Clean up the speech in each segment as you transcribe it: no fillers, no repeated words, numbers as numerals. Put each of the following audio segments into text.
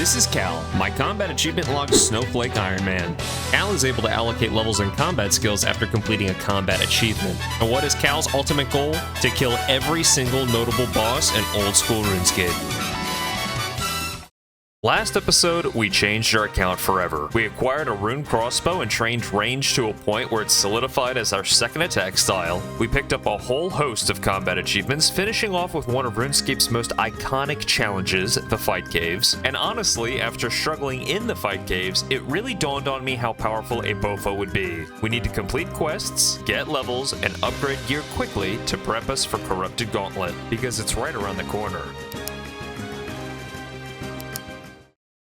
This is Cal, my combat achievement log Snowflake Iron Man. Cal is able to allocate levels and combat skills after completing a combat achievement. And what is Cal's ultimate goal? To kill every single notable boss in old school RuneScape. Last episode, we changed our account forever. We acquired a rune crossbow and trained range to a point where it's solidified as our second attack style. We picked up a whole host of combat achievements, finishing off with one of RuneScape's most iconic challenges, the Fight Caves. And honestly, after struggling in the Fight Caves, it really dawned on me how powerful a bowfa would be. We need to complete quests, get levels, and upgrade gear quickly to prep us for Corrupted Gauntlet, because it's right around the corner.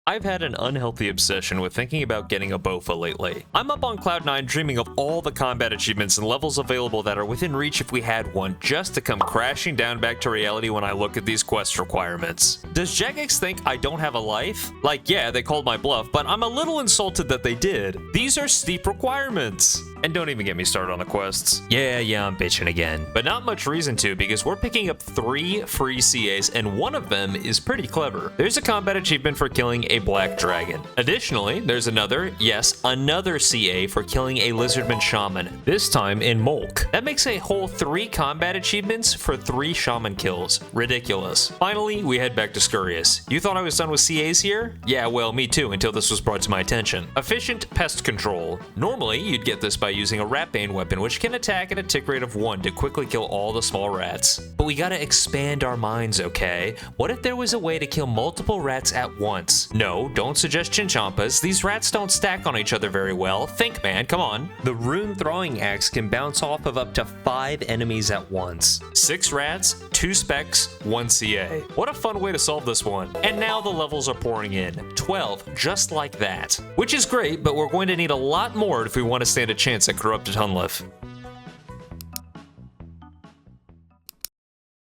I've had an unhealthy obsession with thinking about getting a bowfa lately. I'm up on Cloud 9 dreaming of all the combat achievements and levels available that are within reach if we had one, just to come crashing down back to reality when I look at these quest requirements. Does Jagex think I don't have a life? Like, yeah, they called my bluff, but I'm a little insulted that they did. These are steep requirements. And don't even get me started on the quests. Yeah, I'm bitching again. But not much reason to, because we're picking up 3 free CAs, and one of them is pretty clever. There's a combat achievement for killing a black dragon. Additionally, there's another CA for killing a lizardman shaman, this time in Molk. That makes a whole 3 combat achievements for 3 shaman kills. Ridiculous. Finally, we head back to Scurious. You thought I was done with CAs here? Yeah, well, me too, until this was brought to my attention. Efficient pest control. Normally, you'd get this by using a ratbane weapon, which can attack at a tick rate of 1 to quickly kill all the small rats. But we gotta expand our minds, okay? What if there was a way to kill multiple rats at once? No, don't suggest chinchompas. These rats don't stack on each other very well. Think, man, come on. The rune throwing axe can bounce off of up to 5 enemies at once. 6 rats, 2 specs, 1 CA. What a fun way to solve this one. And now the levels are pouring in. 12, just like that. Which is great, but we're going to need a lot more if we want to stand a chance at Corrupted Hunlif.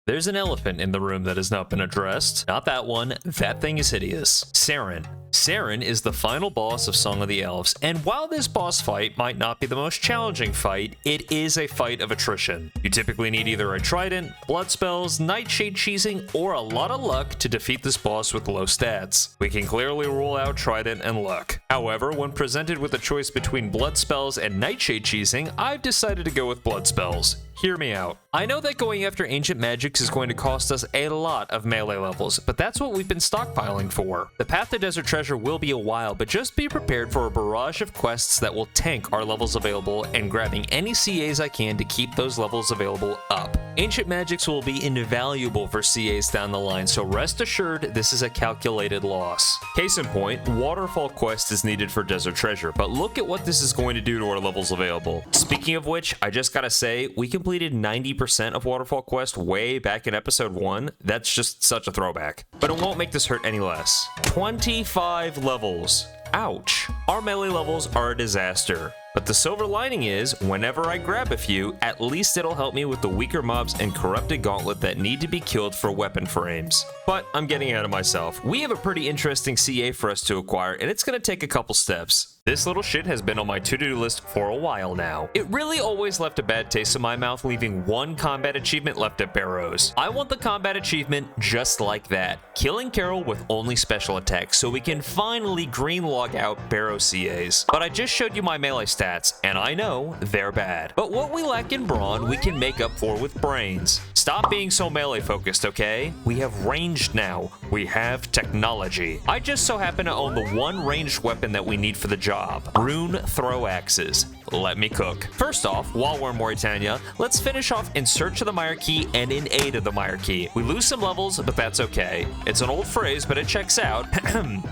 There's an elephant in the room that has not been addressed. Not that one. That thing is hideous. Saren. Saren is the final boss of Song of the Elves, and while this boss fight might not be the most challenging fight, it is a fight of attrition. You typically need either a trident, blood spells, nightshade cheesing, or a lot of luck to defeat this boss with low stats. We can clearly rule out trident and luck. However, when presented with a choice between blood spells and nightshade cheesing, I've decided to go with blood spells. Hear me out. I know that going after ancient magics is going to cost us a lot of melee levels, but that's what we've been stockpiling for. The path to Desert Treasure will be a while, but just be prepared for a barrage of quests that will tank our levels available and grabbing any CAs I can to keep those levels available up. Ancient magics will be invaluable for CAs down the line, so rest assured this is a calculated loss. Case in point, Waterfall quest is needed for Desert Treasure, but look at what this is going to do to our levels available. Speaking of which, I just gotta say, we completed 90% of Waterfall quest way back in episode 1. That's just such a throwback. But it won't make this hurt any less. 25 levels. Ouch. Our melee levels are a disaster. But the silver lining is, whenever I grab a few, at least it'll help me with the weaker mobs and Corrupted Gauntlet that need to be killed for weapon frames. But I'm getting ahead of myself. We have a pretty interesting CA for us to acquire, and it's gonna take a couple steps. This little shit has been on my to-do list for a while now. It really always left a bad taste in my mouth, leaving 1 combat achievement left at Barrows. I want the combat achievement just like that. Killing Carol with only special attacks, so we can finally green log out Barrow CAs. But I just showed you my melee stats, and I know they're bad. But what we lack in brawn, we can make up for with brains. Stop being so melee focused, okay? We have ranged now. We have technology. I just so happen to own the 1 ranged weapon that we need for the job. Rune throw axes. Let me cook. First off, while we're in Mauritania, let's finish off in search of the Mire Key and in aid of the Mire Key. We lose some levels, but that's okay. It's an old phrase, but it checks out.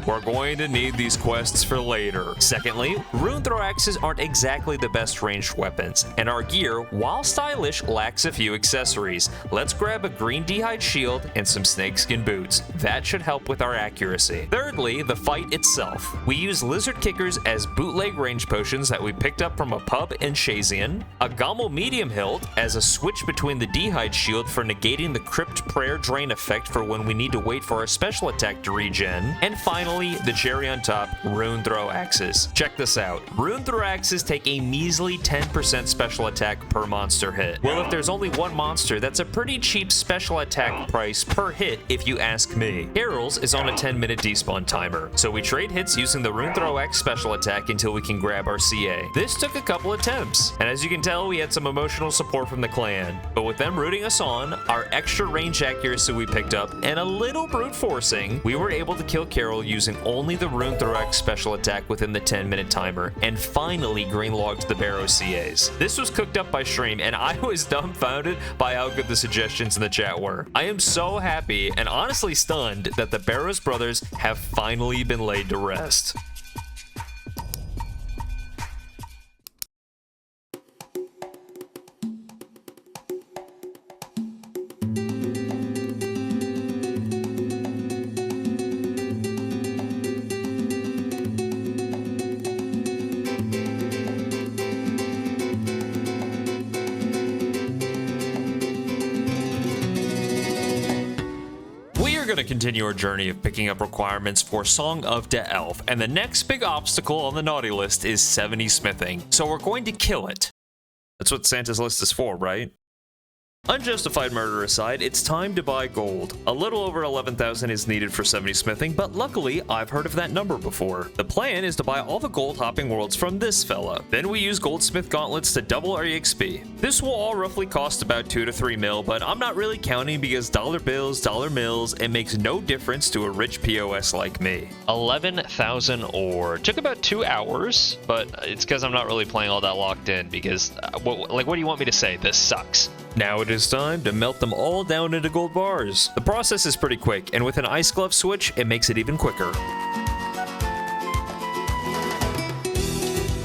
We're going to need these quests for later. Secondly, rune throw axes aren't exactly the best ranged weapons, and our gear, while stylish, lacks a few accessories. Let's grab a green d'hide shield and some snakeskin boots. That should help with our accuracy. Thirdly, the fight itself. We use lizard kickers as bootleg range potions that we picked up from a pub in Shazian, a Gommel medium hilt as a switch between the d'hide shield for negating the crypt prayer drain effect for when we need to wait for our special attack to regen, and finally, the cherry on top, rune throw axes. Check this out. Rune throw axes take a measly 10% special attack per monster hit. Well, if there's only 1 monster, that's a pretty cheap special attack price per hit if you ask me. Carol's is on a 10-minute despawn timer, so we trade hits using the Rune Throw X special attack until we can grab our CA. This took a couple attempts, and as you can tell, we had some emotional support from the clan. But with them rooting us on, our extra range accuracy we picked up, and a little brute forcing, we were able to kill Carol using only the Rune Throw X special attack within the 10-minute timer, and finally greenlogged the Barrow CAs. This was cooked up by stream, and I was dumbfounded by how good the suggestions in the chat were. I am so happy and honestly stunned that the Barrows brothers have finally been laid to rest. We're going to continue our journey of picking up requirements for Song of the Elf, and the next big obstacle on the naughty list is 70 smithing, so we're going to kill it. That's what Santa's list is for, right? Unjustified murder aside, it's time to buy gold. A little over 11,000 is needed for 70 smithing, but luckily I've heard of that number before. The plan is to buy all the gold hopping worlds from this fella. Then we use goldsmith gauntlets to double our EXP. This will all roughly cost about 2 to 3 mil, but I'm not really counting because dollar bills, dollar mills, it makes no difference to a rich POS like me. 11,000 ore. Took about 2 hours, but it's because I'm not really playing all that locked in because, what do you want me to say? This sucks. Now it is time to melt them all down into gold bars. The process is pretty quick, and with an ice glove switch, it makes it even quicker.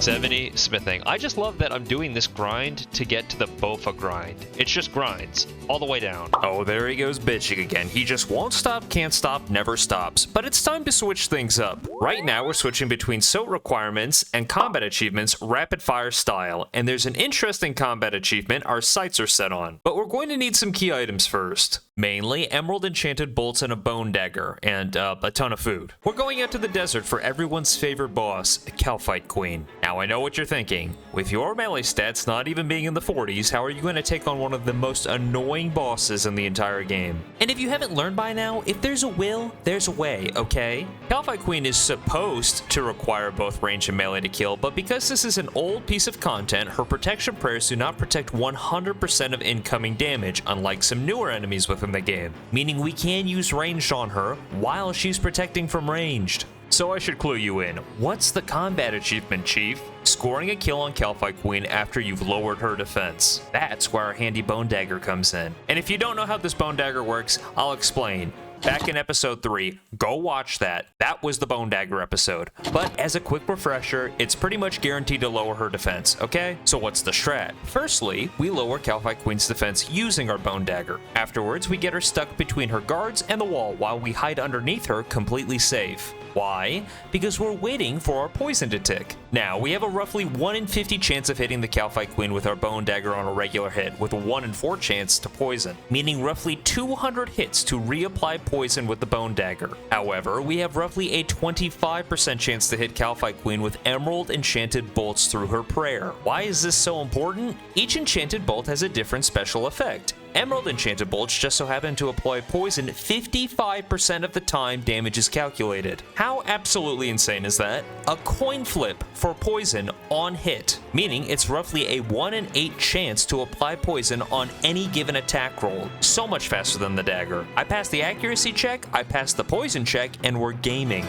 70 smithing. I just love that I'm doing this grind to get to the bowfa grind. It's just grinds all the way down. Oh, there he goes bitching again. He just won't stop, can't stop, never stops. But it's time to switch things up. Right now, we're switching between SOT requirements and combat achievements rapid fire style. And there's an interesting combat achievement our sights are set on. But we're going to need some key items first. Mainly emerald enchanted bolts and a bone dagger, and a ton of food. We're going out to the desert for everyone's favorite boss, the Calphite Queen. Now I know what you're thinking. With your melee stats not even being in the 40s, how are you going to take on one of the most annoying bosses in the entire game? And if you haven't learned by now, if there's a will, there's a way, okay? Calphite Queen is supposed to require both range and melee to kill, but because this is an old piece of content, her protection prayers do not protect 100% of incoming damage, unlike some newer enemies within the game, meaning we can use ranged on her while she's protecting from ranged. So I should clue you in. What's the combat achievement, Chief? Scoring a kill on Calphite Queen after you've lowered her defense. That's where our handy bone dagger comes in. And if you don't know how this bone dagger works, I'll explain. Back in episode 3, go watch that. That was the bone dagger episode. But as a quick refresher, it's pretty much guaranteed to lower her defense, okay? So what's the strat? Firstly, we lower Calphite Queen's defense using our bone dagger. Afterwards, we get her stuck between her guards and the wall while we hide underneath her completely safe. Why? Because we're waiting for our poison to tick. Now, we have a roughly 1 in 50 chance of hitting the Calphite Queen with our bone dagger on a regular hit, with a 1 in 4 chance to poison, meaning roughly 200 hits to reapply poison with the bone dagger. However, we have roughly a 25% chance to hit Calphite Queen with emerald enchanted bolts through her prayer. Why is this so important? Each enchanted bolt has a different special effect. Emerald enchanted bolts just so happen to apply poison 55% of the time damage is calculated. How absolutely insane is that? A coin flip for poison on hit, meaning it's roughly a 1 in 8 chance to apply poison on any given attack roll. So much faster than the dagger. I passed the accuracy check, I passed the poison check, and we're gaming.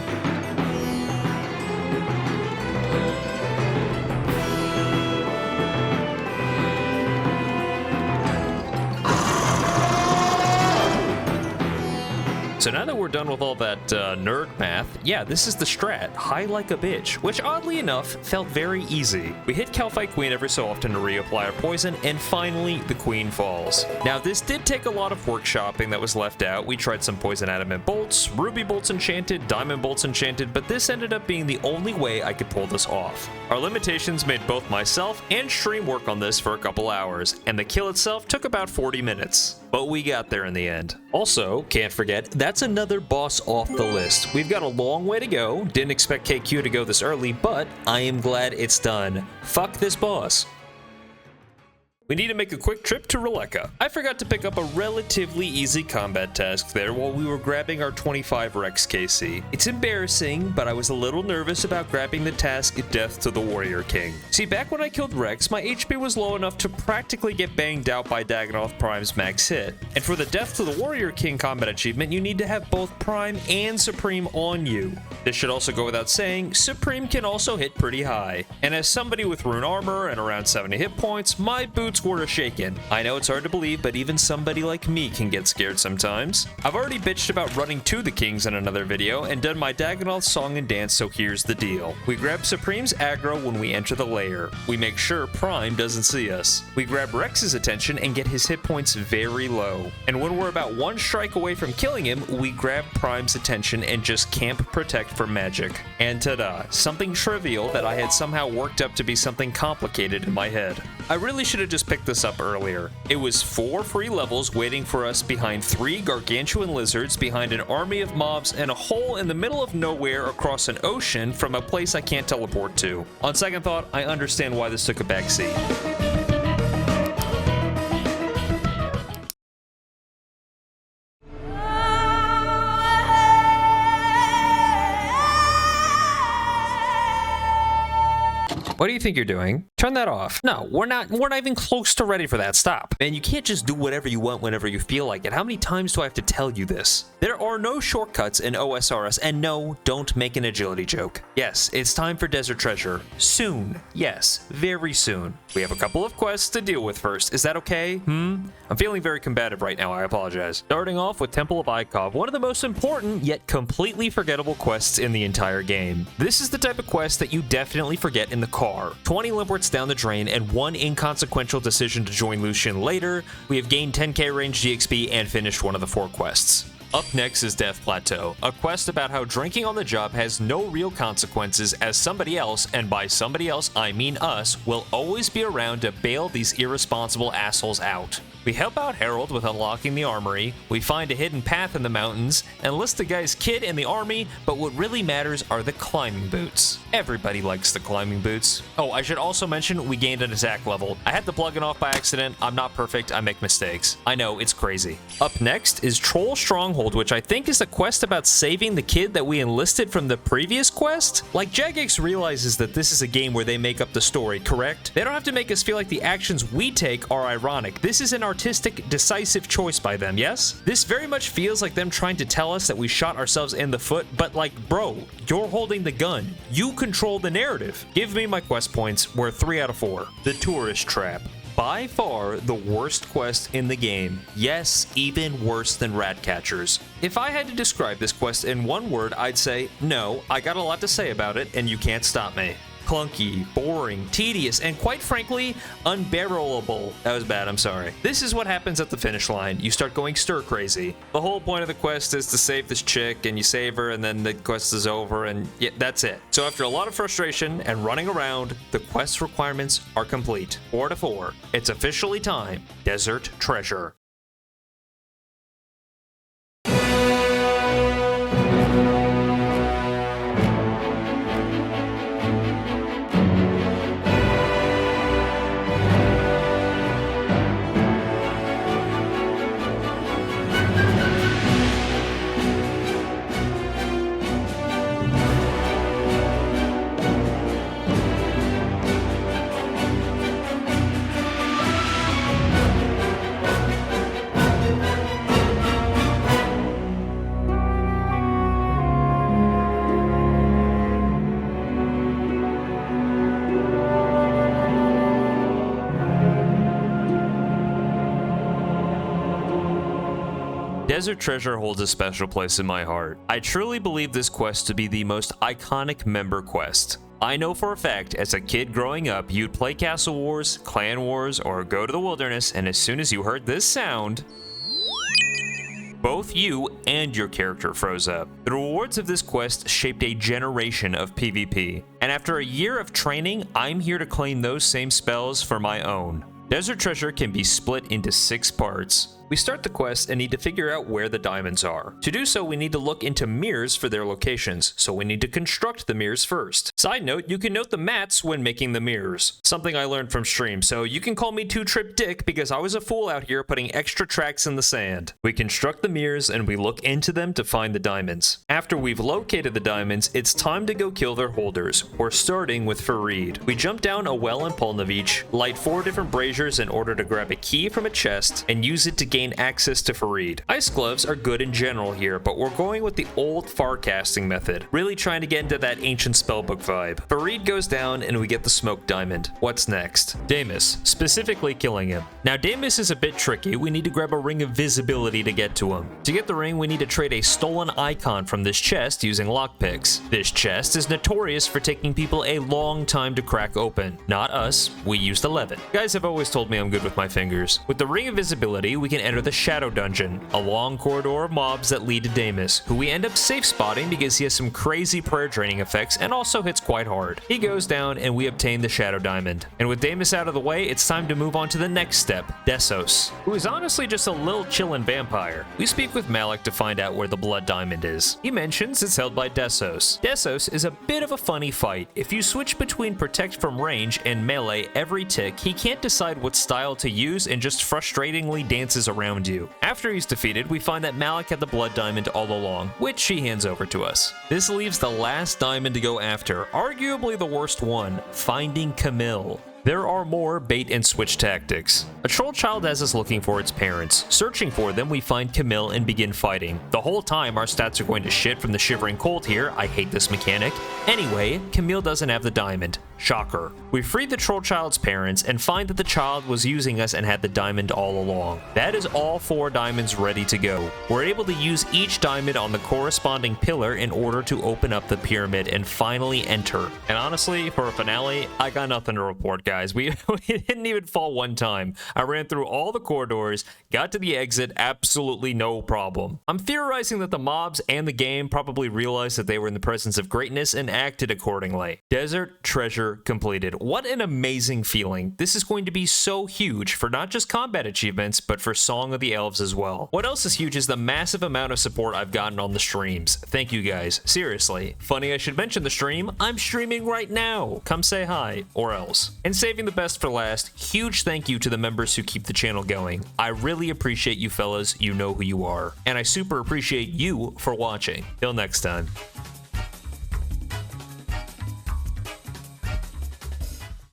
So now that we're done with all that nerd math, yeah, this is the strat, high like a bitch, which oddly enough felt very easy. We hit Calphite Queen every so often to reapply our poison, and finally the queen falls. Now this did take a lot of workshopping that was left out. We tried some poison adamant bolts, ruby bolts enchanted, diamond bolts enchanted, but this ended up being the only way I could pull this off. Our limitations made both myself and stream work on this for a couple hours, and the kill itself took about 40 minutes. But we got there in the end. Also, can't forget, that's another boss off the list. We've got a long way to go. Didn't expect KQ to go this early, but I am glad it's done. Fuck this boss. We need to make a quick trip to Releka. I forgot to pick up a relatively easy combat task there while we were grabbing our 25 Rex KC. It's embarrassing, but I was a little nervous about grabbing the task Death to the Warrior King. See, back when I killed Rex, my HP was low enough to practically get banged out by Dagannoth Prime's max hit. And for the Death to the Warrior King combat achievement, you need to have both Prime and Supreme on you. This should also go without saying, Supreme can also hit pretty high. And as somebody with rune armor and around 70 hit points, my boots were shaken. I know it's hard to believe, but even somebody like me can get scared sometimes. I've already bitched about running to the kings in another video and done my Dagannoth song and dance, so here's the deal. We grab Supreme's aggro when we enter the lair. We make sure Prime doesn't see us. We grab Rex's attention and get his hit points very low. And when we're about one strike away from killing him, we grab Prime's attention and just camp protect for magic. And ta-da, something trivial that I had somehow worked up to be something complicated in my head. I really should have just picked this up earlier. It was 4 free levels waiting for us behind 3 gargantuan lizards, behind an army of mobs, and a hole in the middle of nowhere across an ocean from a place I can't teleport to. On second thought, I understand why this took a backseat. What do you think you're doing? Turn that off. No, we're not even close to ready for that. Stop. Man, you can't just do whatever you want whenever you feel like it. How many times do I have to tell you this? There are no shortcuts in OSRS, and no, don't make an agility joke. Yes, it's time for Desert Treasure. Soon. Yes, very soon. We have a couple of quests to deal with first. Is that okay? I'm feeling very combative right now. I apologize. Starting off with Temple of Ikov, one of the most important yet completely forgettable quests in the entire game. This is the type of quest that you definitely forget in the car. 20 limpworts down the drain and one inconsequential decision to join Lucian later, we have gained 10k range GXP and finished one of the 4 quests. Up next is Death Plateau, a quest about how drinking on the job has no real consequences as somebody else, and by somebody else I mean us, will always be around to bail these irresponsible assholes out. We help out Harold with unlocking the armory, we find a hidden path in the mountains, enlist the guy's kid in the army, but what really matters are the climbing boots. Everybody likes the climbing boots. Oh, I should also mention we gained an attack level. I had to plug it off by accident. I'm not perfect, I make mistakes. I know, it's crazy. Up next is Troll Stronghold, which I think is a quest about saving the kid that we enlisted from the previous quest? Like, Jagex realizes that this is a game where they make up the story, correct? They don't have to make us feel like the actions we take are ironic. This is an artistic, decisive choice by them, yes? This very much feels like them trying to tell us that we shot ourselves in the foot, but like, bro, you're holding the gun. You control the narrative. Give me my quest points. We're 3 out of 4. The Tourist Trap. By far the worst quest in the game. Yes, even worse than Ratcatchers. If I had to describe this quest in one word, I'd say, no, I got a lot to say about it, and you can't stop me. Clunky, boring, tedious, and quite frankly, unbearable. That was bad, I'm sorry. This is what happens at the finish line. You start going stir crazy. The whole point of the quest is to save this chick, and you save her, and then the quest is over, and yeah, that's it. So after a lot of frustration and running around, the quest requirements are complete. 4 out of 4. It's officially time. Desert Treasure. Desert Treasure holds a special place in my heart. I truly believe this quest to be the most iconic member quest. I know for a fact, as a kid growing up, you'd play Castle Wars, Clan Wars, or go to the wilderness, and as soon as you heard this sound, both you and your character froze up. The rewards of this quest shaped a generation of PvP, and after a year of training, I'm here to claim those same spells for my own. Desert Treasure can be split into 6 parts. We start the quest and need to figure out where the diamonds are. To do so, we need to look into mirrors for their locations, so we need to construct the mirrors first. Side note, you can note the mats when making the mirrors. Something I learned from stream, so you can call me Two Trip Dick because I was a fool out here putting extra tracks in the sand. We construct the mirrors and we look into them to find the diamonds. After we've located the diamonds, it's time to go kill their holders. We're starting with Farid. We jump down a well in Polnovich, light 4 different braziers in order to grab a key from a chest, and use it to gain access to Farid. Ice gloves are good in general here, but we're going with the old farcasting method, really trying to get into that ancient spellbook vibe. Farid goes down and we get the smoke diamond. What's next? Damus, specifically killing him. Now Damus is a bit tricky. We need to grab a ring of visibility to get to him. To get the ring, we need to trade a stolen icon from this chest using lockpicks. This chest is notorious for taking people a long time to crack open. Not us, we used 11. Guys have always told me I'm good with my fingers. With the ring of visibility, we can enter the Shadow Dungeon, a long corridor of mobs that lead to Damus, who we end up safe spotting because he has some crazy prayer draining effects and also hits quite hard. He goes down and we obtain the Shadow Diamond. And with Damus out of the way, it's time to move on to the next step, Desos, who is honestly just a little chillin' vampire. We speak with Malik to find out where the Blood Diamond is. He mentions it's held by Desos. Desos is a bit of a funny fight. If you switch between protect from range and melee every tick, he can't decide what style to use and just frustratingly dances around you. After he's defeated, we find that Malik had the Blood Diamond all along, which he hands over to us. This leaves the last diamond to go after, arguably the worst one, finding Camille. There are more bait and switch tactics. A troll child has us looking for its parents. Searching for them, we find Camille and begin fighting. The whole time, our stats are going to shit from the shivering cold here. I hate this mechanic. Anyway, Camille doesn't have the diamond. Shocker. We free the troll child's parents and find that the child was using us and had the diamond all along. That is all 4 diamonds ready to go. We're able to use each diamond on the corresponding pillar in order to open up the pyramid and finally enter. And honestly, for a finale, I got nothing to report, guys. We didn't even fall one time. I ran through all the corridors, got to the exit, absolutely no problem. I'm theorizing that the mobs and the game probably realized that they were in the presence of greatness and acted accordingly. Desert treasure completed. What an amazing feeling. This is going to be so huge for not just combat achievements, but for Song of the Elves as well. What else is huge is the massive amount of support I've gotten on the streams. Thank you guys. Seriously. Funny I should mention the stream. I'm streaming right now. Come say hi, or else. And saving the best for last, huge thank you to the members who keep the channel going. I really appreciate you fellas. You know who you are. And I super appreciate you for watching. Till next time.